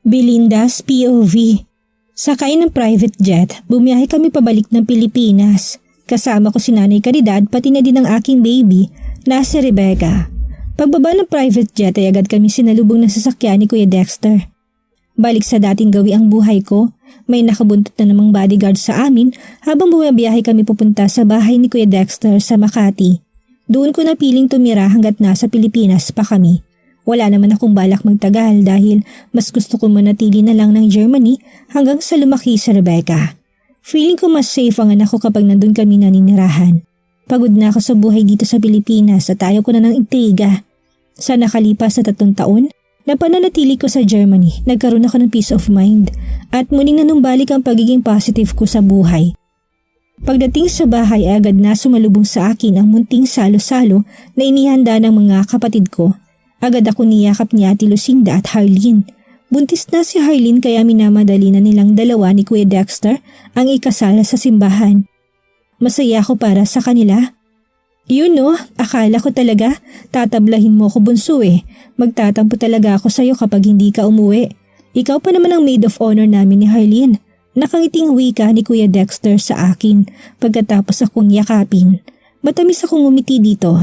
Belinda's POV. Sakay ng private jet, bumiyahe kami pabalik ng Pilipinas. Kasama ko si Nanay Caridad pati na din ang aking baby na si Rebecca. Pagbaba ng private jet ay agad kami sinalubong ng sasakyan ni Kuya Dexter. Balik sa dating gawi ang buhay ko, may nakabuntot na namang bodyguard sa amin habang bumabiyahe kami pupunta sa bahay ni Kuya Dexter sa Makati. Doon ko napiling tumira hanggat nasa Pilipinas pa kami. Wala naman akong balak magtagal dahil mas gusto ko manatili na lang ng Germany hanggang sa lumaki si Rebecca. Feeling ko mas safe ang anak ko kapag nandun kami naninirahan. Pagod na ako sa buhay dito sa Pilipinas at ayaw ko na ng intriga. Sa nakalipas na 3 taon, na pananatili ko sa Germany, nagkaroon ako ng peace of mind at muling nanumbalik ang pagiging positive ko sa buhay. Pagdating sa bahay agad na sumalubong sa akin ang munting salo-salo na inihanda ng mga kapatid ko. Agad ako niyakap ni Ate Lucinda at Harleen. Buntis na si Harleen kaya minamadali na nilang dalawa ni Kuya Dexter ang ikasal sa simbahan. Masaya ako para sa kanila. Yun no, akala ko talaga tatablahin mo ko bunso eh. Magtatampo talaga ako sa'yo kapag hindi ka umuwi. Ikaw pa naman ang maid of honor namin ni Harleen. Nakangiting wika ni Kuya Dexter sa akin pagkatapos akong yakapin. Matamis akong umiti dito.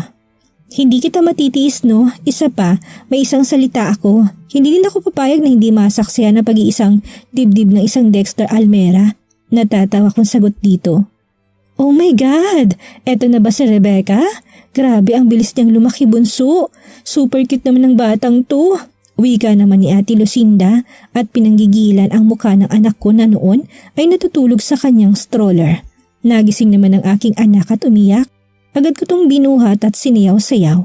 Hindi kita matitiis no, isa pa, may isang salita ako. Hindi din ako papayag na hindi masaksiyan na pag-iisang dibdib ng isang Dexter Almera. Natatawa kong sagot dito. Oh my God! Eto na ba si Rebecca? Grabe ang bilis niyang lumaki bunso. Super cute naman ng batang to. Wika naman ni Ate Lucinda at pinanggigilan ang mukha ng anak ko na noon ay natutulog sa kanyang stroller. Nagising naman ang aking anak at umiyak. Agad ko tong binuhat at siniyaw-sayaw.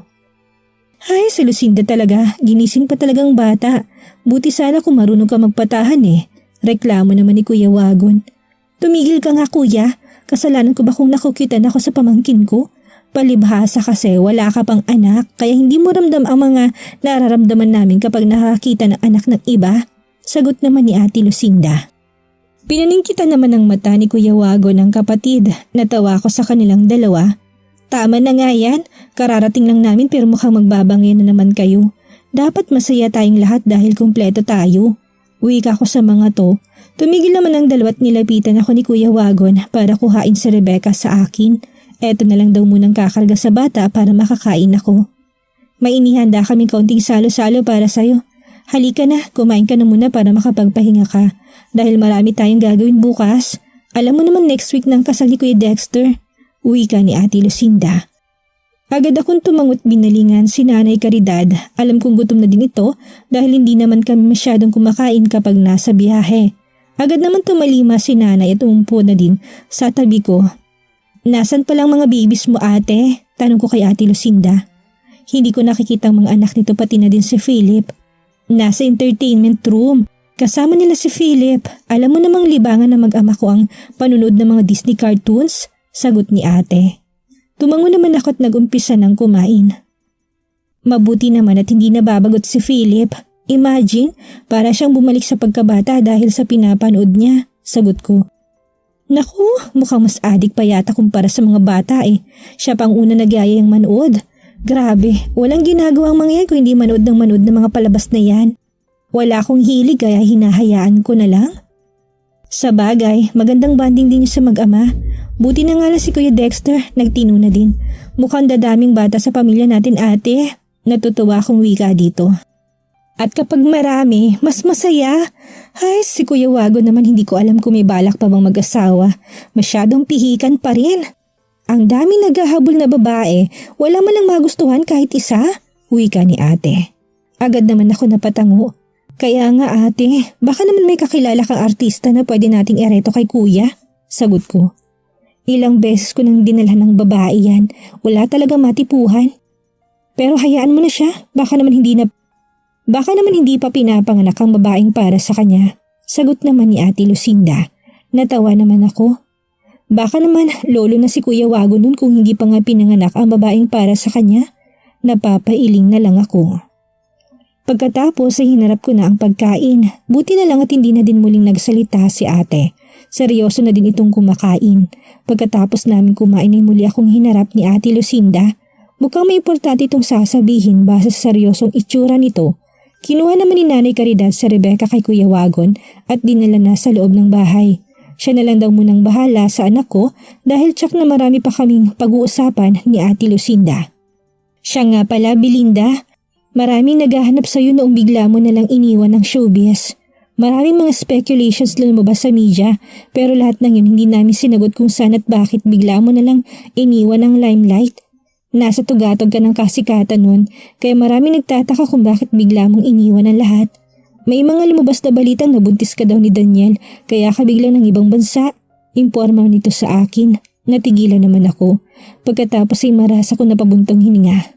Ay, si Lucinda talaga. Ginising pa talagang bata. Buti sana kung marunong ka magpatahan eh. Reklamo naman ni Kuya Wagon. Tumigil ka nga kuya. Kasalanan ko ba kung nakukyutan ako sa pamangkin ko? Palibhasa kasi wala ka pang anak kaya hindi mo ramdam ang mga nararamdaman namin kapag nakakita ng anak ng iba. Sagot naman ni Ate Lucinda. Pinaningkitan naman ng mata ni Kuya Wagon ng kapatid. Natawa ko sa kanilang dalawa. Tama na nga yan, kararating lang namin pero mukhang magbabangay na naman kayo. Dapat masaya tayong lahat dahil kumpleto tayo. Wika ko sa mga to. Tumigil naman ang dalawa't nilapitan ako ni Kuya Wagon para kuhain si Rebecca sa akin. Eto na lang daw munang kakarga sa bata para makakain ako. May inihanda kaming kaunting salo-salo para sa'yo. Halika na, kumain ka na muna para makapagpahinga ka. Dahil marami tayong gagawin bukas. Alam mo naman next week ng kasal ni Kuya Dexter. Wika ni Ate Lucinda. Agad akong tumangot binalingan si Nanay Caridad. Alam kong gutom na din ito dahil hindi naman kami masyadong kumakain kapag nasa biyahe. Agad naman tumalima si Nanay at umumpo na din sa tabi ko. Nasaan palang mga babies mo ate? Tanong ko kay Ate Lucinda. Hindi ko nakikita ang mga anak nito pati na din si Philip. Nasa entertainment room. Kasama nila si Philip. Alam mo namang libangan na mag-ama ko ang panunod ng mga Disney cartoons? Sagot ni ate. Tumango naman ako at nag-umpisa ng kumain. Mabuti naman at hindi nababagot si Philip. Imagine, para siyang bumalik sa pagkabata dahil sa pinapanood niya. Sagot ko. Naku, mukhang mas adik pa yata kumpara sa mga bata eh. Siya pang una nagyayang manood. Grabe, walang ginagawa ang mga yan kung hindi manood ng mga palabas na yan. Wala akong hilig kaya hinahayaan ko na lang. Sa bagay, magandang banding din niyo sa mag-ama. Buti na nga lang si Kuya Dexter, nagtino na din. Mukhang dadaming bata sa pamilya natin ate. Natutuwa akong wika dito. At kapag marami, mas masaya. Ay, si Kuya Wago naman hindi ko alam kung may balak pa bang mag-asawa. Masyadong pihikan pa rin. Ang dami naghahabol na babae, wala man lang magustuhan kahit isa. Wika ni ate. Agad naman ako napatango. Kaya nga ate, baka naman may kakilala kang artista na pwede nating ireto kay kuya. Sagot ko. Ilang beses ko nang dinalhan ng babae yan. Wala talaga matipuhan. Pero hayaan mo na siya. Baka naman hindi pa pinapanganak ang babaeng para sa kanya. Sagot naman ni Ate Lucinda. Natawa naman ako. Baka naman lolo na si Kuya Wago nun kung hindi pa nga pinanganak ang babaeng para sa kanya. Napapailing na lang ako. Pagkatapos ay hinarap ko na ang pagkain. Buti na lang at hindi na din muling nagsalita si ate. Seryoso na din itong kumakain. Pagkatapos namin kumain ay muli akong hinarap ni Ate Lucinda. Mukhang may importante itong sasabihin base sa seryosong itsura nito. Kinuha naman ni Nanay Caridad si Rebecca kay Kuya Wagon at dinala na sa loob ng bahay. Siya na lang daw munang bahala sa anak ko dahil tsak na marami pa kaming pag-uusapan ni Ate Lucinda. Siya nga pala, Belinda, maraming naghahanap sa'yo noong bigla mo nalang iniwan ng showbiz. Maraming mga speculations lumabas sa media pero lahat ng yun hindi namin sinagot kung saan at bakit bigla mo nalang iniwan ng limelight. Nasa tugatog ka ng kasikatan nun kaya maraming nagtataka kung bakit bigla mong iniwan ang lahat. May mga lumabas na balitang nabuntis ka daw ni Daniel kaya ka biglang ng ibang bansa. Imporma nito sa akin. Natigilan naman ako. Pagkatapos ay marasa ko na pabuntong hininga.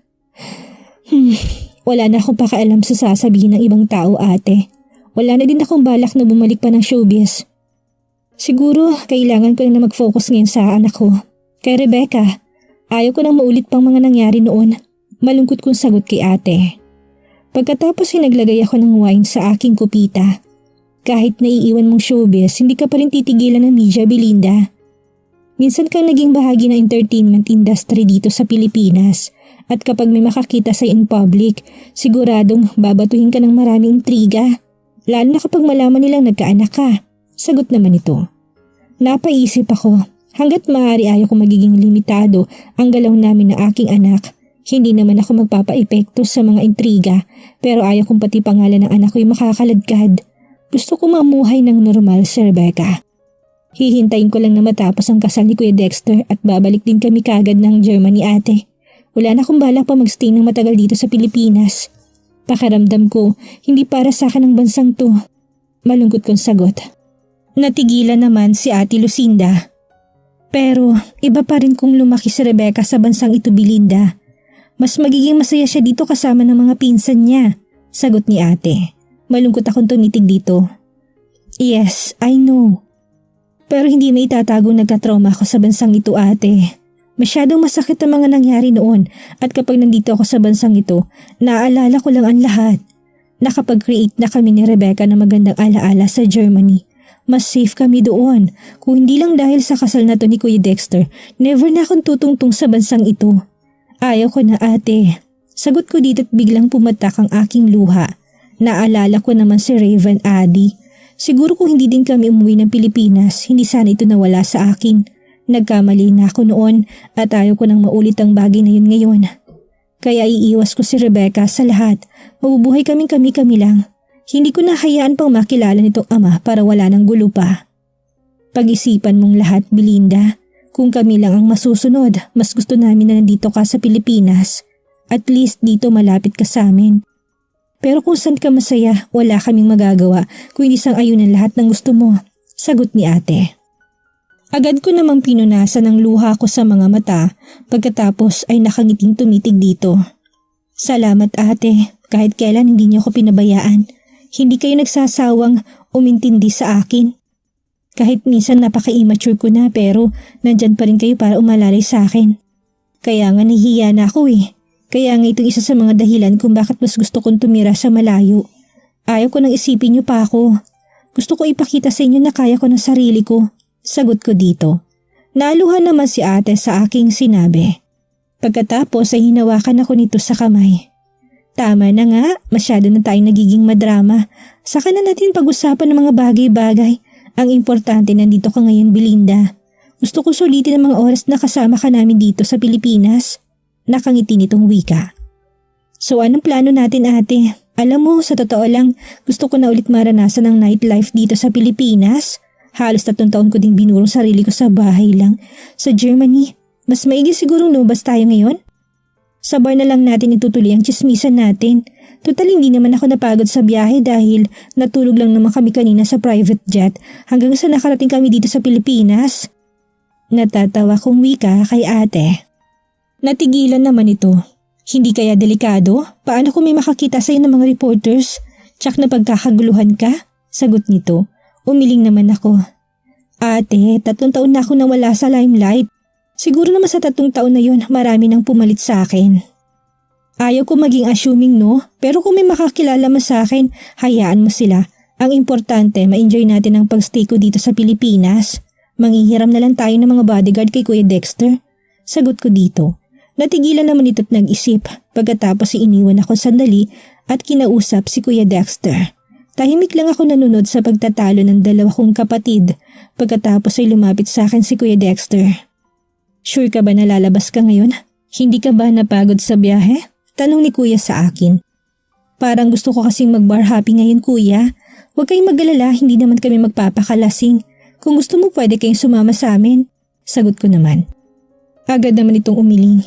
Wala na akong pakialam sa sasabihin ng ibang tao, ate. Wala na din akong balak na bumalik pa ng showbiz. Siguro kailangan ko na mag-focus ngayon sa anak ko. Kay Rebecca, ayaw ko nang maulit pang mga nangyari noon. Malungkot kong sagot kay ate. Pagkatapos naglagay ako ng wine sa aking kupita. Kahit naiiwan mong showbiz, hindi ka pa rin titigilan ng media, Belinda. Minsan kang naging bahagi ng entertainment industry dito sa Pilipinas at kapag may makakita sa in public, siguradong babatuhin ka ng maraming intriga. Lalo na kapag malaman nilang nagkaanak ka. Sagot naman ito. Napaisip ako, hanggat maaari ayaw ko magiging limitado ang galaw namin ng aking anak. Hindi naman ako magpapaepekto sa mga intriga pero ayaw kong pati pangalan ng anak ko'y makakaladkad. Gusto ko mamuhay ng normal, Sir Rebecca. Hihintayin ko lang na matapos ang kasal ni Kuya Dexter at babalik din kami kagad ng Germany, ate. Wala na akong balak pa magstay ng matagal dito sa Pilipinas. Pakiramdam ko, hindi para sa akin ang bansang to. Malungkot kong sagot. Natigilan naman si Ate Lucinda. Pero iba pa rin kung lumaki si Rebecca sa bansang ito, Belinda. Mas magiging masaya siya dito kasama ng mga pinsan niya. Sagot ni ate. Malungkot akong tumitig dito. Yes, I know. Pero hindi may itatagong nagkatrauma ako sa bansang ito, ate. Masyadong masakit ang mga nangyari noon at kapag nandito ako sa bansang ito, naaalala ko lang ang lahat. Nakapag-create na kami ni Rebecca ng magandang alaala sa Germany. Mas safe kami doon. Kung hindi lang dahil sa kasal na to ni Kuya Dexter, never na akong tutungtong sa bansang ito. Ayaw ko na, ate. Sagot ko dito at biglang pumatak ang aking luha. Naalala ko naman si Raven Addy. Siguro kung hindi din kami umuwi ng Pilipinas, hindi sana ito nawala sa akin. Nagkamali na ako noon at ayaw ko nang maulit ang bagay na yun ngayon. Kaya iiwas ko si Rebecca sa lahat. Mabubuhay kami lang. Hindi ko na hayaan pang makilala nitong ama para wala ng gulo pa. Pag-isipan mong lahat, Belinda. Kung kami lang ang masusunod, mas gusto namin na nandito ka sa Pilipinas. At least dito malapit ka sa amin. Pero kung saan ka masaya, wala kaming magagawa kung hindi sang-ayunan lahat ng gusto mo. Sagot ni ate. Agad ko namang pinunasan ang luha ko sa mga mata pagkatapos ay nakangiting tumitig dito. Salamat ate, kahit kailan hindi niyo ako pinabayaan. Hindi kayo nagsasawang umintindi sa akin. Kahit minsan napaka-immature ko na pero nandyan pa rin kayo para umalalay sa akin. Kaya nga nahihiya na ako eh. Kaya nga ito isa sa mga dahilan kung bakit mas gusto kong tumira sa malayo. Ayaw ko nang isipin niyo pa ako. Gusto ko ipakita sa inyo na kaya ko ng sarili ko. Sagot ko dito. Naluhan naman si ate sa aking sinabi. Pagkatapos ay hinawakan ako nito sa kamay. Tama na nga, masyado na tayong nagiging madrama. Saka na natin pag-usapan ng mga bagay-bagay. Ang importante nandito ka ngayon, Belinda. Gusto ko sulitin ang mga oras na kasama ka namin dito sa Pilipinas. Nakangiti nitong wika. So anong plano natin ate? Alam mo, sa totoo lang, gusto ko na ulit maranasan ang nightlife dito sa Pilipinas. Halos 3 taon ko ding binurong sarili ko sa bahay lang. Sa Germany, mas maigi sigurong lumabas tayo ngayon? Sa bar na lang natin itutuloy ang tsismisan natin. Total hindi naman ako napagod sa biyahe dahil natulog lang naman kami kanina sa private jet hanggang sa nakarating kami dito sa Pilipinas. Natatawa kong wika kay ate. Natigilan naman ito. Hindi kaya delikado? Paano kung may makakita sa'yo ng mga reporters? Tsak na pagkakaguluhan ka? Sagot nito. Umiling naman ako. Ate, 3 taon na ako nawala sa limelight. Siguro naman sa 3 taon na yun marami nang pumalit sa akin. Ayaw ko maging assuming no, pero kung may makakilala mo sa akin, hayaan mo sila. Ang importante, ma-enjoy natin ang pagstay ko dito sa Pilipinas. Manghihiram na lang tayo ng mga bodyguard kay Kuya Dexter. Sagot ko dito. Natigilan naman ito't nag-isip. Pagkatapos iniwan ako sandali at kinausap si Kuya Dexter. Tahimik lang ako nanonood sa pagtatalo ng dalawa kong kapatid. Pagkatapos ay lumapit sa akin si Kuya Dexter. "Sure ka ba na lalabas ka ngayon? Hindi ka ba napagod sa biyahe?" Tanong ni Kuya sa akin. "Parang gusto ko kasing mag-bar hopping ngayon, Kuya. Huwag kayong mag-alala, hindi naman kami magpapakalasing. Kung gusto mo pwede kayong sumama sa amin." Sagot ko naman. Agad naman itong umiling.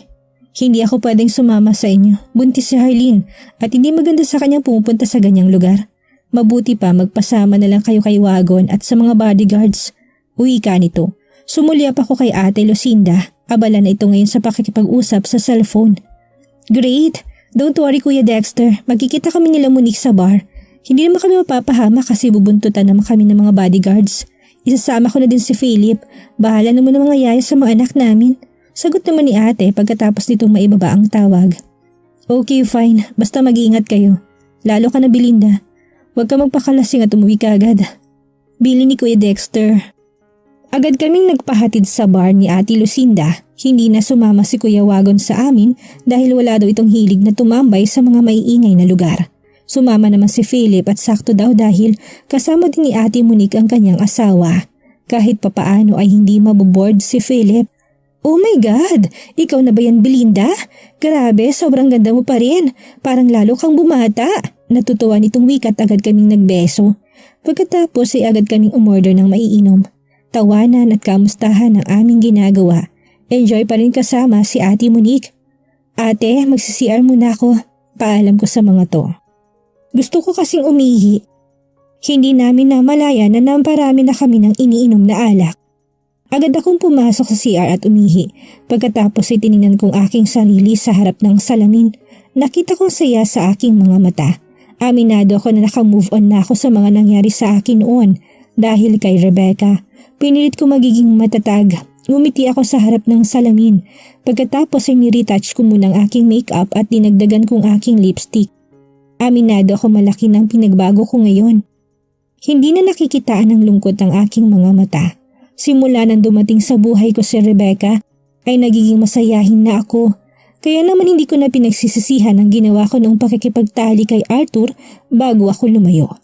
"Hindi ako pwedeng sumama sa inyo. Buntis si Harleen at hindi maganda sa kanyang pumupunta sa ganyang lugar. Mabuti pa magpasama na lang kayo kay Wagon at sa mga bodyguards." Uwi ka nito. Sumulyap ako kay Ate Lucinda. Abala na ito ngayon sa pakikipag-usap sa cellphone. "Great! Don't worry Kuya Dexter. Magkikita kami nila Monique sa bar. Hindi naman kami mapapahama kasi bubuntutan naman kami ng mga bodyguards. Isasama ko na din si Philip. Bahala naman ng mga yaya sa mga anak namin." Sagot naman ni ate pagkatapos nitong maibaba ang tawag. "Okay, fine. Basta mag-iingat kayo. Lalo ka na Belinda. Huwag ka magpakalasing at umuwi ka agad." Bili ni Kuya Dexter. Agad kaming nagpahatid sa bar ni Ate Lucinda. Hindi na sumama si Kuya Wagon sa amin dahil wala daw itong hilig na tumambay sa mga maiingay na lugar. Sumama naman si Philip at sakto daw dahil kasama din ni Ate Monique ang kanyang asawa. Kahit papaano ay hindi maboboard si Philip. "Oh my God! Ikaw na ba yan, Belinda? Grabe, sobrang ganda mo pa rin. Parang lalo kang bumata." Natutuwa nitong wika at agad kaming nagbeso. Pagkatapos ay agad kaming umorder ng maiinom. Tawanan at kamustahan ang aming ginagawa. Enjoy pa rin kasama si Ate Monique. "Ate, magsi-CR muna ako." Paalam ko sa mga to. Gusto ko kasing umihi. Hindi namin namalaya na namparami na kami ng iniinom na alak. Agad akong pumasok sa CR at umihi. Pagkatapos ay tiningnan kong aking sarili sa harap ng salamin. Nakita kong saya sa aking mga mata. Aminado ako na nakamove on na ako sa mga nangyari sa akin noon. Dahil kay Rebecca, pinilit ko magiging matatag. Ngumiti ako sa harap ng salamin. Pagkatapos ay niretouch ko muna ang aking makeup at dinagdagan kong aking lipstick. Aminado ako malaki ng pinagbago ko ngayon. Hindi na nakikitaan ng lungkot ang aking mga mata. Simula nang dumating sa buhay ko si Rebecca, ay nagiging masayahin na ako. Kaya naman hindi ko na pinagsisisihan ang ginawa ko noong pakikipagtali kay Arthur bago ako lumayo.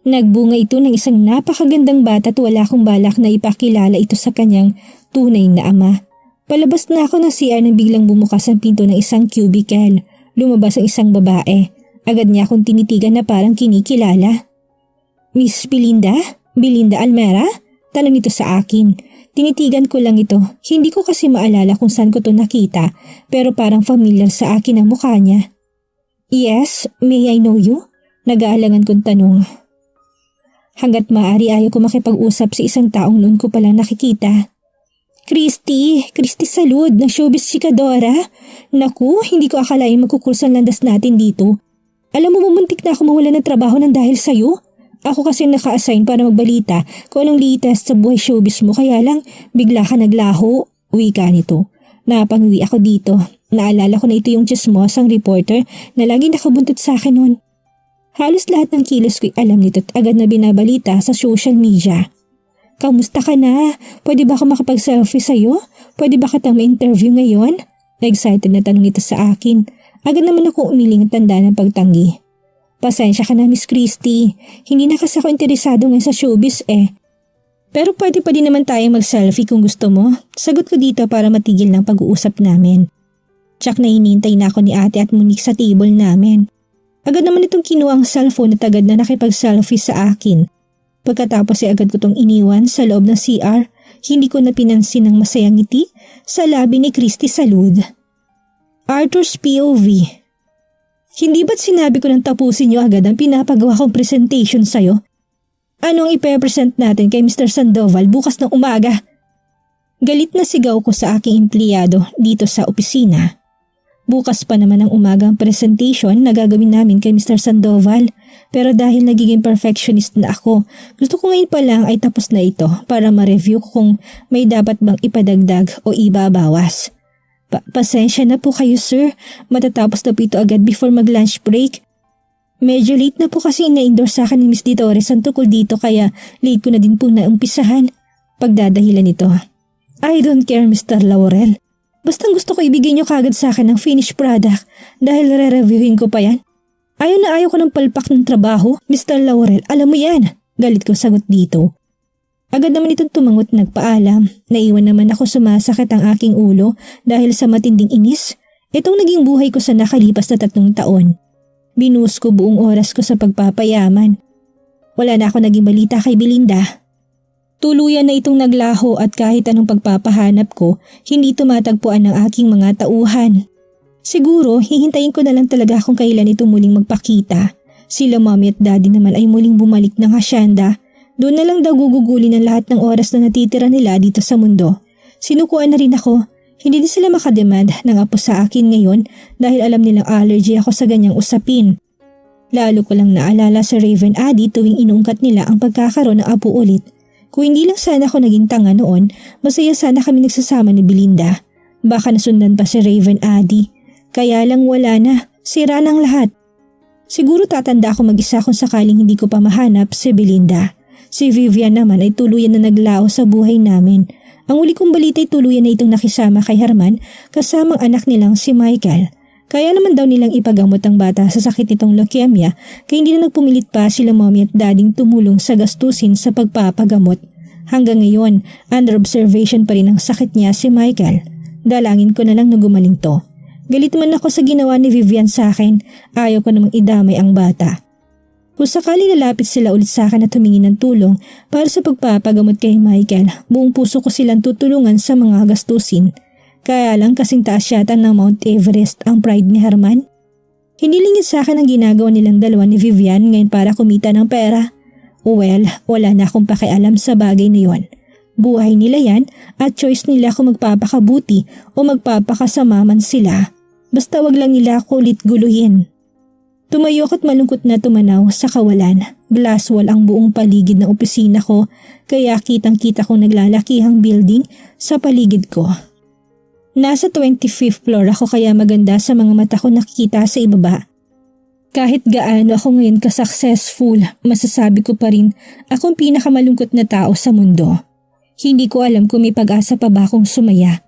Nagbunga ito ng isang napakagandang bata at wala akong balak na ipakilala ito sa kanyang tunay na ama. Palabas na ako ng CR nang biglang bumukas ang pinto ng isang cubicle. Lumabas ang isang babae. Agad niya akong tinitigan na parang kinikilala. "Miss Belinda? Belinda Almera?" Tanong nito sa akin. Tinitigan ko lang ito. Hindi ko kasi maalala kung saan ko to nakita pero parang familiar sa akin ang mukha niya. "Yes, may I know you?" Nag-aalangan kong tanong. Hanggat maaari ayaw ko makipag-usap sa isang taong noon ko palang nakikita. Christy Salud ng Showbiz Chikadora. Naku, hindi ko akalain magkukurso ang landas natin dito. Alam mo, mumuntik na ako mawala ng trabaho ng dahil sa'yo. Ako kasi naka-assign para magbalita kung anong latest sa buhay showbiz mo kaya lang bigla ka naglaho. Uwi ka nito. Napangiwi ako dito. Naalala ko na ito yung chismosang reporter na lagi nakabuntot sa akin noon. Halos lahat ng kilos ko'y alam nito at agad na binabalita sa social media. "Kamusta ka na? Pwede ba ako makapag-selfie sa'yo? Pwede ba kitang ma-interview ngayon?" Excited na tanong nito sa akin. Agad naman ako umiling at tanda ng pagtanggi. "Pasensya ka na, Miss Christy. Hindi na kasi ako interesado ngayon sa showbiz eh. Pero pwede pa din naman tayong mag-selfie kung gusto mo." Sagot ko dito para matigil ng pag-uusap namin. Tsak na hinintay na ako ni ate at Monique sa table namin. Agad naman itong kinuha ang cellphone at agad na nakipag-selfie sa akin. Pagkatapos ay agad ko itong iniwan sa loob ng CR. Hindi ko na pinansin ang masayang ngiti sa labi ni Christy Salud. Arthur's POV. Hindi ba't sinabi ko nang tapusin niyo agad ang pinapagawa kong presentation sa'yo? Anong ipe-present natin kay Mr. Sandoval bukas ng umaga? Galit na sigaw ko sa aking empleyado dito sa opisina. Bukas pa naman ang umaga ang presentation na gagawin namin kay Mr. Sandoval. Pero dahil nagiging perfectionist na ako, gusto ko ngayon pa lang ay tapos na ito para ma-review kung may dapat bang ipadagdag o ibabawas. Pasensya na po kayo sir, matatapos na po ito agad before mag-lunch break. Medyo late na po kasi ina-endorse sa akin ni Miss Ditores ang tukol dito kaya late ko na din po naumpisahan. Pagdadahilan nito. I don't care Mr. Laurel. Basta gusto ko ibigay niyo kagad sa akin ang finished product dahil re-reviewin ko pa yan. Ayaw na ayaw ko ng palpak ng trabaho, Mr. Laurel, alam mo yan. Galit ko sagot dito. Agad naman itong tumangot nagpaalam. Naiwan naman ako sumasakit ang aking ulo dahil sa matinding inis. Itong naging buhay ko sa nakalipas na 3 taon. Binuhos ko buong oras ko sa pagpapayaman. Wala na ako naging balita kay Belinda. Tuluyan na itong naglaho at kahit anong pagpapahanap ko, hindi tumatagpuan ng aking mga tauhan. Siguro, hihintayin ko na lang talaga kung kailan ito muling magpakita. Sila mommy at daddy naman ay muling bumalik ng hasyenda. Doon na lang daw gugugulin ang lahat ng oras na natitira nila dito sa mundo. Sinukuan na rin ako. Hindi din sila makademand ng apo sa akin ngayon dahil alam nilang allergy ako sa ganyang usapin. Lalo ko lang naalala sa Raven Addy tuwing inuungkat nila ang pagkakaroon ng apo ulit. Kung hindi lang sana ako naging tanga noon, masaya sana kami nagsasama ni Belinda. Baka nasundan pa si Raven Addy. Kaya lang wala na, sira ng lahat. Siguro tatanda ako mag-isa kung sakaling hindi ko pa mahanap si Belinda. Si Vivian naman ay tuluyan na naglao sa buhay namin. Ang uli kong balita ay tuluyan na itong nakisama kay Herman kasamang anak nilang si Michael. Kaya naman daw nilang ipagamot ang bata sa sakit nitong leukemia kaya hindi na nagpumilit pa sila mommy at dading tumulong sa gastusin sa pagpapagamot. Hanggang ngayon, under observation pa rin ang sakit niya si Michael. Dalangin ko na lang na gumaling to. Galit man ako sa ginawa ni Vivian sa akin, ayaw ko namang idamay ang bata. Kung sakali lalapit sila ulit sa akin at humingi ng tulong para sa pagpapagamot kay Michael, buong puso ko silang tutulungan sa mga gastusin. Kaya lang kasing taas yata ng Mount Everest ang pride ni Herman. Hindi lingid sa akin ang ginagawa nilang dalawa ni Vivian ngayon para kumita ng pera. Well, wala na akong pakialam sa bagay na yon. Buhay nila yan at choice nila kung magpapakabuti o magpapakasama man sila. Basta wag lang nila ako ulit guluhin. Tumayo ako't malungkot na tumanaw sa kawalan. Glass wall ang buong paligid ng opisina ko kaya kitang-kita kong naglalakihang building sa paligid ko. Nasa 25th floor ako kaya maganda sa mga mata ko nakikita sa ibaba. Kahit gaano ako ngayon ka-successful, masasabi ko pa rin akong pinakamalungkot na tao sa mundo. Hindi ko alam kung may pag-asa pa ba akong sumaya.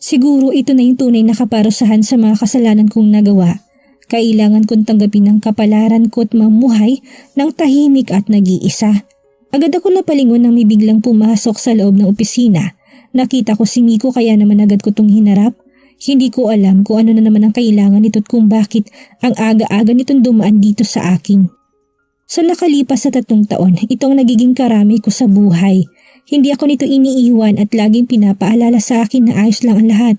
Siguro ito na yung tunay na kaparusahan sa mga kasalanan kong nagawa. Kailangan kong tanggapin ang kapalaran ko at mamuhay ng tahimik at nag-iisa. Agad ako napalingon nang may biglang pumasok sa loob ng opisina. Nakita ko si Miko kaya naman agad ko itong hinarap. Hindi ko alam kung ano na naman ang kailangan nito at kung bakit ang aga-aga nitong dumaan dito sa akin. Sa nakalipas sa 3 taon, itong nagiging karami ko sa buhay. Hindi ako nito iniiwan at laging pinapaalala sa akin na ayos lang ang lahat.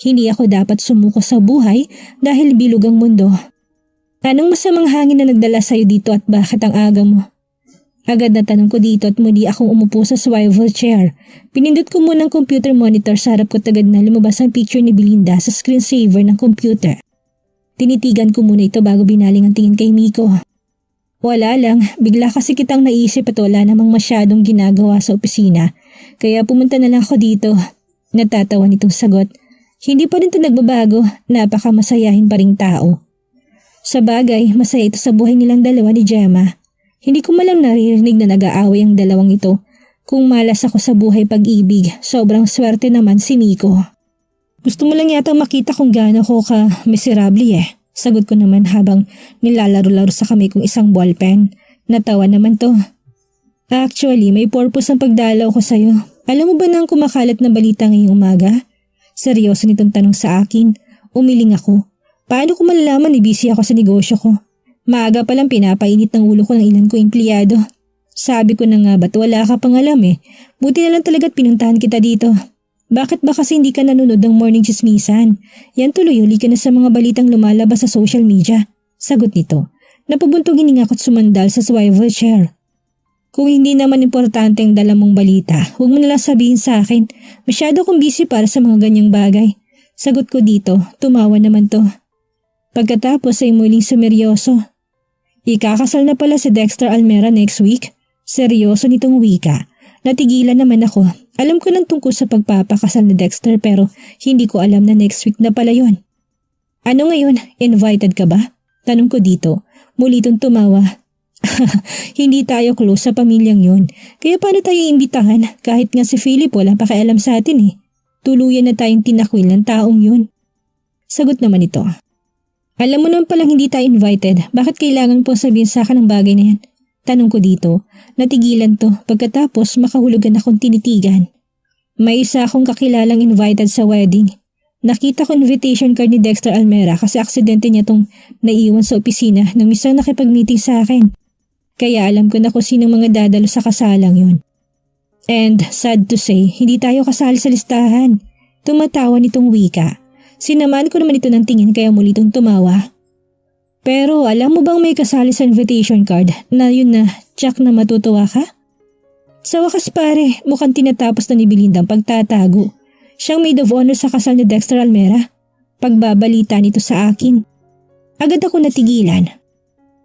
Hindi ako dapat sumuko sa buhay dahil bilog ang mundo. Anong masamang hangin na nagdala sa'yo dito at bakit ang aga mo? Agad na tanong ko dito at muli akong umupo sa swivel chair. Pinindot ko muna ang computer monitor sa harap ko agad na lumabas ang picture ni Belinda sa screensaver ng computer. Tinitigan ko muna ito bago binaling ang tingin kay Miko. Wala lang, bigla kasi kitang naisip at wala namang masyadong ginagawa sa opisina. Kaya pumunta na lang ako dito. Natatawa nitong sagot. Hindi pa rin ito nagbabago, napakamasayahin pa ring tao. Sa bagay, masaya ito sa buhay nilang dalawa ni Gemma. Hindi ko malang naririnig na nag-aaway ang dalawang ito. Kung malas ako sa buhay pag-ibig, sobrang swerte naman si Miko. Gusto mo lang yata makita kung gaano ko ka miserable Sagot ko naman habang nilalaro-laro sa kamay kong isang ballpen. Natawa naman to. Actually, may purpose ang pagdalaw ko sa'yo. Alam mo ba na ang kumakalat na balita ngayong umaga? Seryoso nitong tanong sa akin. Umiling ako. Paano ko malalaman busy ako sa negosyo ko? Maaga palang pinapainit ng ulo ko ng ilan ko empleyado. Sabi ko na nga ba't wala ka pang alam Buti na lang talaga't pinuntahan kita dito. Bakit ba kasi hindi ka nanonood ng morning chismisan? Yan tuloy-uli ka na sa mga balitang lumalabas sa social media. Sagot nito. Napabuntong hininga ko't sumandal sa swivel chair. Kung hindi naman importante ang dala mong balita, huwag mo nalang sabihin sa akin. Masyado akong busy para sa mga ganyang bagay. Sagot ko dito, tumawa naman to. Pagkatapos ay muling sumeryoso. Ikakasal na pala si Dexter Almera next week. Seryoso nitong wika. Natigilan naman ako. Alam ko nang tungkol sa pagpapakasal ni Dexter pero hindi ko alam na next week na pala yon. Ano ngayon? Invited ka ba? Tanong ko dito. Muli itong tumawa. Hindi tayo close sa pamilyang yun. Kaya paano tayo imbitahan? Kahit nga si Philip walang pakialam sa atin Tuluyan na tayong tinakwil ng taong yun. Sagot naman ito. Alam mo naman palang hindi tayo invited, bakit kailangan pong sabihin sa akin ang bagay na yan? Tanong ko dito, natigilan to pagkatapos makahulugan akong tinitigan. May isa akong kakilalang invited sa wedding. Nakita ko invitation card ni Dexter Almera kasi aksidente niya tong naiwan sa opisina nung isang nakipag-meeting sa akin. Kaya alam ko na kung sinong mga dadalo sa kasalang yun. And sad to say, hindi tayo kasali sa listahan. Tumatawa nitong wika. Sinamaan ko naman ito ng tingin kaya muli itong tumawa. Pero alam mo bang may kasali sa invitation card na yun na tsak na matutuwa ka? Sa wakas pare, mukhang tinatapos na ni Belinda ang pagtatago. Siyang maid of honor sa kasal ni Dexter Almera. Pagbabalita nito sa akin. Agad ako natigilan.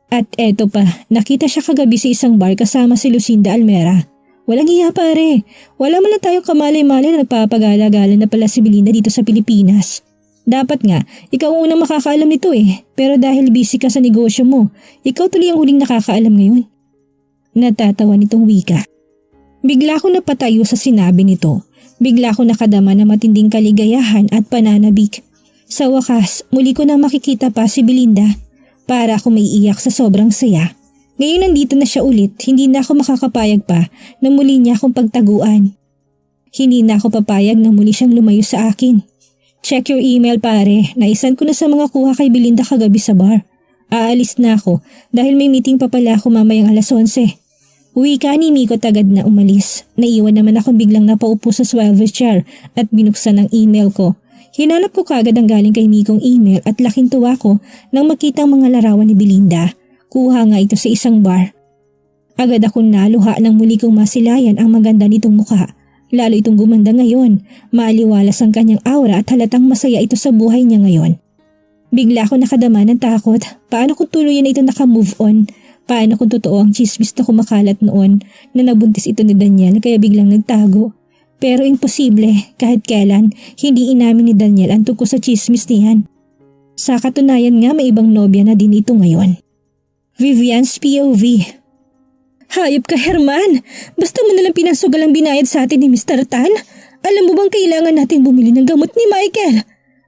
At eto pa, nakita siya kagabi sa isang bar kasama si Lucinda Almera. Walang hiya pare. Wala man lang tayong kamalay-malay na nagpapagala-gala na pala si Belinda dito sa Pilipinas. Dapat nga, ikaw ang unang makakaalam nito eh. Pero dahil busy ka sa negosyo mo, ikaw tuloy ang huling nakakaalam ngayon. Natatawa nitong wika. Bigla ko napatayo sa sinabi nito. Bigla ko nakadama na matinding kaligayahan at pananabik. Sa wakas, muli ko na makikita pa si Belinda. Para ako maiiyak sa sobrang saya. Ngayon nandito na siya ulit, hindi na ako makakapayag pa na muli niya akong pagtaguan. Hindi na ako papayag na muli siyang lumayo sa akin. Check your email pare, naisan ko na sa mga kuha kay Belinda kagabi sa bar. Aalis na ako dahil may meeting pa pala ako mamayang alas 11. Uwi ka ni Miko agad na umalis. Naiwan naman akong biglang napaupo sa swivel chair at binuksan ang email ko. Hinanap ko kagad ang galing kay Mikong email at laking tuwa ko nang makita ang mga larawan ni Belinda. Kuha nga ito sa isang bar. Agad akong naluha nang muli kong masilayan ang maganda nitong mukha. Lalo itong gumanda ngayon. Maaliwalas ang kanyang aura at halatang masaya ito sa buhay niya ngayon. Bigla ako nakadama ng takot. Paano kung tuluyan na ito nakamove on? Paano kung totoo ang chismis na kumakalat noon na nabuntis ito ni Daniel kaya biglang nagtago? Pero imposible, kahit kailan, hindi inamin ni Daniel ang tungkol sa chismis niyan. Sa katunayan nga may ibang nobya na din ito ngayon. Vivian's POV. Hayop ka Herman! Basta mo nalang pinasugal ang binayad sa atin ni Mr. Tan? Alam mo bang kailangan natin bumili ng gamot ni Michael?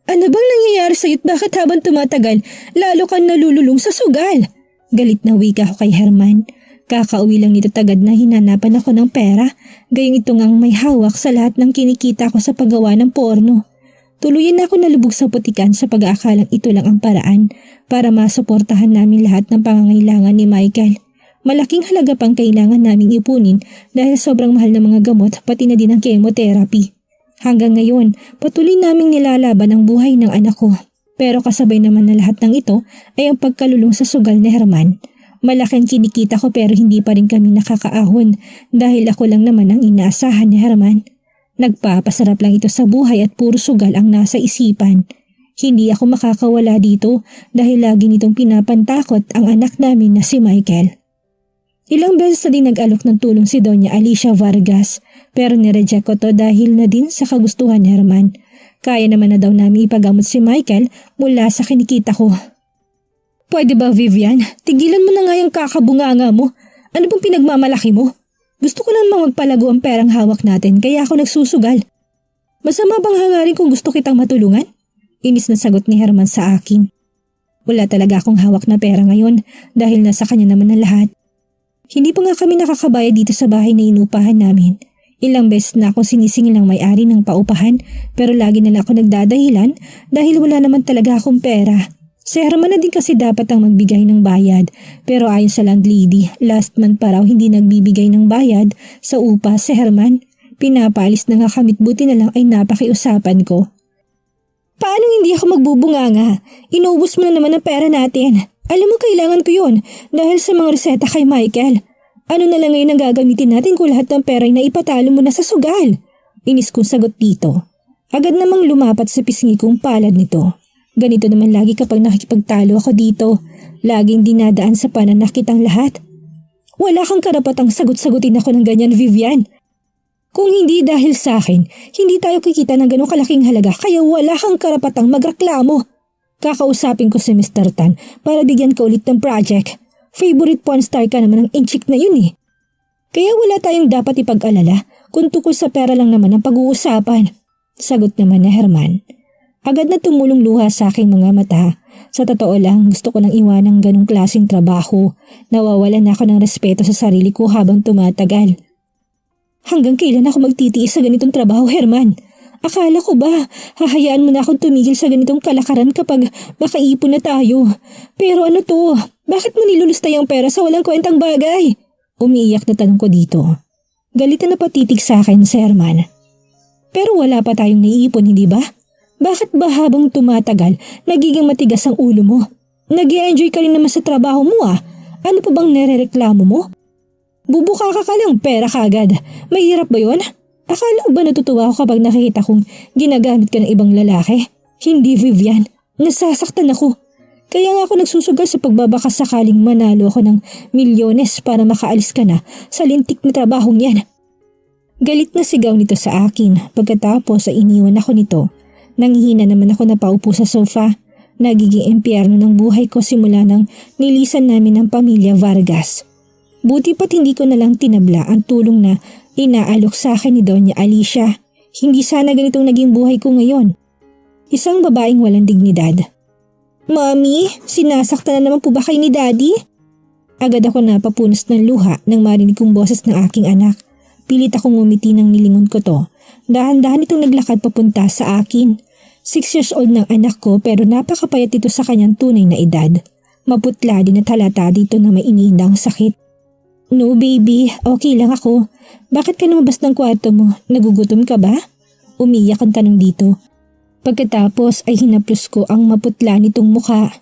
Ano bang nangyayari sa'yo't bakit habang tumatagal, lalo kang nalululong sa sugal? Galit na wika ko kay Herman. Kakauwi lang nito tagad na hinanapan ako ng pera, gayong ito ngang may hawak sa lahat ng kinikita ko sa paggawa ng porno. Tuluyan na ako nalubog sa putikan sa pag-aakalang ito lang ang paraan para masuportahan namin lahat ng pangangailangan ni Michael. Malaking halaga pang kailangan naming ipunin dahil sobrang mahal ng mga gamot pati na din ang chemotherapy. Hanggang ngayon, patuloy naming nilalaban ang buhay ng anak ko. Pero kasabay naman na lahat ng ito ay ang pagkalulong sa sugal ni Herman. Malaking kinikita ko pero hindi pa rin kami nakakaahon dahil ako lang naman ang inaasahan ni Herman. Nagpapasarap lang ito sa buhay at puro sugal ang nasa isipan. Hindi ako makakawala dito dahil lagi nitong pinapantakot ang anak namin na si Michael. Ilang beses na din nag-alok ng tulong si Doña Alicia Vargas pero nireject ko to dahil na din sa kagustuhan ni Herman. Kaya naman na daw namin ipagamot si Michael mula sa kinikita ko. Pwede ba Vivian? Tigilan mo na nga yung kakabunganga mo. Ano bang pinagmamalaki mo? Gusto ko lang magpalago ang perang hawak natin kaya ako nagsusugal. Masama bang hangarin kung gusto kitang matulungan? Inis na sagot ni Herman sa akin. Wala talaga akong hawak na pera ngayon dahil nasa kanya naman ang lahat. Hindi pa nga kami nakakabayad dito sa bahay na inupahan namin. Ilang beses na akong sinisingil ng may-ari ng paupahan pero lagi na lang ako nagdadahilan dahil wala naman talaga akong pera. Si Herman na din kasi dapat ang magbigay ng bayad pero ayon sa landlady, last month pa raw hindi nagbibigay ng bayad sa upa si Herman. Pinapaalis na nga kami't buti na lang ay napakiusapan ko. Paano hindi ako magbubunganga? Inubos mo na naman ang pera natin. Alam mo kailangan ko yun dahil sa mga reseta kay Michael. Ano na lang ngayon ang gagamitin natin kung lahat ng pera ay naipatalo mo na sa sugal? Inis kong sagot dito. Agad namang lumapat sa pisngi kong palad nito. Ganito naman lagi kapag nakikipagtalo ako dito. Laging dinadaan sa pananakit ang lahat. Wala kang karapatang sagot-sagutin ako ng ganyan, Vivian. Kung hindi dahil sa akin, hindi tayo kikita ng ganong kalaking halaga kaya wala kang karapatang magreklamo. Kakausapin ko si Mr. Tan para bigyan ka ulit ng project. Favorite porn star ka naman ng inchik na yun eh. Kaya wala tayong dapat ipag-alala kung tungkol sa pera lang naman ang pag-uusapan. Sagot naman ni Herman. Agad na tumulong luha sa aking mga mata. Sa totoo lang, gusto ko nang iwanang ganong klaseng trabaho. Nawawalan na ako ng respeto sa sarili ko habang tumatagal. Hanggang kailan ako magtitiis sa ganitong trabaho, Herman? Akala ko ba, hahayaan mo na akong tumigil sa ganitong kalakaran kapag makaipon na tayo? Pero ano to? Bakit mo nilulustay ang pera sa walang kwentang bagay? Umiiyak na tanong ko dito. Galit na napatitig sa akin, Sir Herman. Pero wala pa tayong naiipon, hindi ba? Bakit ba habang tumatagal, nagiging matigas ang ulo mo? Nag-i-enjoy ka rin naman sa trabaho mo ah. Ano pa bang nerereklamo mo? Bubuka ka lang, pera kagad. Mahirap ba yun? Akala ba natutuwa ako kapag nakikita kong ginagamit ka ng ibang lalaki? Hindi, Vivian. Nasasaktan ako. Kaya nga ako nagsusugal sa pagbabaka sakaling manalo ako ng milyones para makaalis ka na sa lintik na trabahong yan. Galit na sigaw nito sa akin pagkatapos ay iniwan ako nito. Nanghihina naman ako na paupo sa sofa. Nagiging impyerno ng buhay ko simula nang nilisan namin ang pamilya Vargas. Buti pa't hindi ko nalang tinabla ang tulong na inaalok sa akin ni Doña Alicia. Hindi sana ganitong naging buhay ko ngayon. Isang babaeng walang dignidad. Mami, sinasaktan na naman po ba kayo ni Daddy? Agad ako napapunos ng luha nang marinig kong boses ng aking anak. Pilit akong ngumiti nang nilingon ko to. Dahan-dahan itong naglakad papunta sa akin. 6 years old ng anak ko pero napakapayat ito sa kanyang tunay na edad. Maputla din at halata dito na may iniindang sakit. No baby, okay lang ako. Bakit ka lumabas ng kwarto mo? Nagugutom ka ba? Umiyak ang tanong dito. Pagkatapos ay hinaplos ko ang maputla nitong mukha.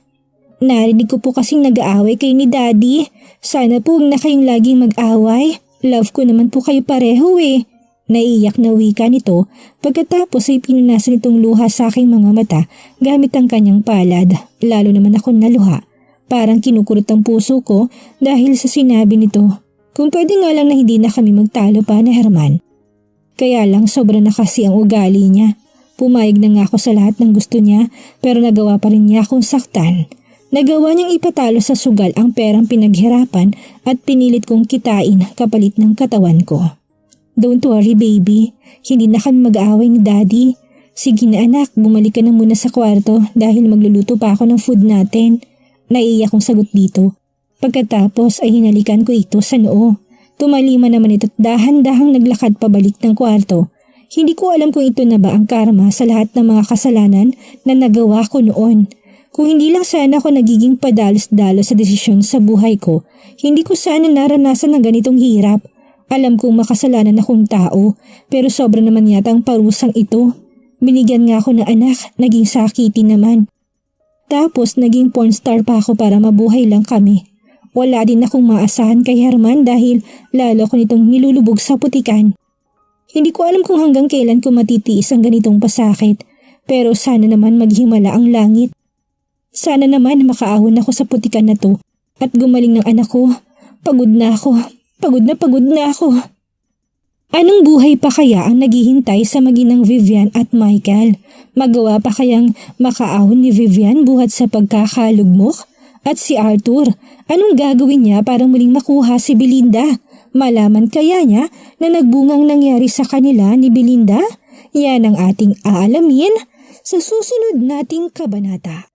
Narinig ko po kasing nag-aaway kayo ni Daddy. Sana po huwag na kayong laging mag-away. Love ko naman po kayo pareho eh. Naiiyak na wika nito pagkatapos ay pinunasan itong luha sa aking mga mata gamit ang kanyang palad. Lalo naman akong naluha. Parang kinukurot ang puso ko dahil sa sinabi nito. Kung pwede nga lang na hindi na kami magtalo pa ni Herman. Kaya lang sobra na kasi ang ugali niya. Pumayag na nga ako sa lahat ng gusto niya pero nagawa pa rin niya akong saktan. Nagawa niyang ipatalo sa sugal ang perang pinaghirapan at pinilit kong kitain kapalit ng katawan ko. Don't worry baby, hindi na kami mag-aaway ni Daddy. Sige na anak, bumalik ka na muna sa kwarto dahil magluluto pa ako ng food natin. Naiiyak kong sagot dito. Pagkatapos ay hinalikan ko ito sa noo. Tumalima naman ito't dahan-dahang naglakad pabalik ng kwarto. Hindi ko alam kung ito na ba ang karma sa lahat ng mga kasalanan na nagawa ko noon. Kung hindi lang sana ako nagiging padalos-dalos sa desisyon sa buhay ko, hindi ko sana naranasan ng ganitong hirap. Alam kong makasalanan akong tao, pero sobra naman yata ang parusang ito. Binigyan nga ako ng anak, naging sakiti naman. Tapos naging porn star pa ako para mabuhay lang kami. Wala din akong maasahan kay Herman dahil lalo ko nitong nilulubog sa putikan. Hindi ko alam kung hanggang kailan ko matitiis ang ganitong pasakit, pero sana naman maghimala ang langit. Sana naman makaahon ako sa putikan na to at gumaling ng anak ko. Pagod na ako. Pagod na ako. Anong buhay pa kaya ang naghihintay sa maginang Vivian at Michael? Magawa pa kayang makaahon ni Vivian buhat sa pagkakalugmok? At si Arthur, anong gagawin niya para muling makuha si Belinda? Malaman kaya niya na nagbungang nangyari sa kanila ni Belinda? Yan ang ating aalamin sa susunod nating kabanata.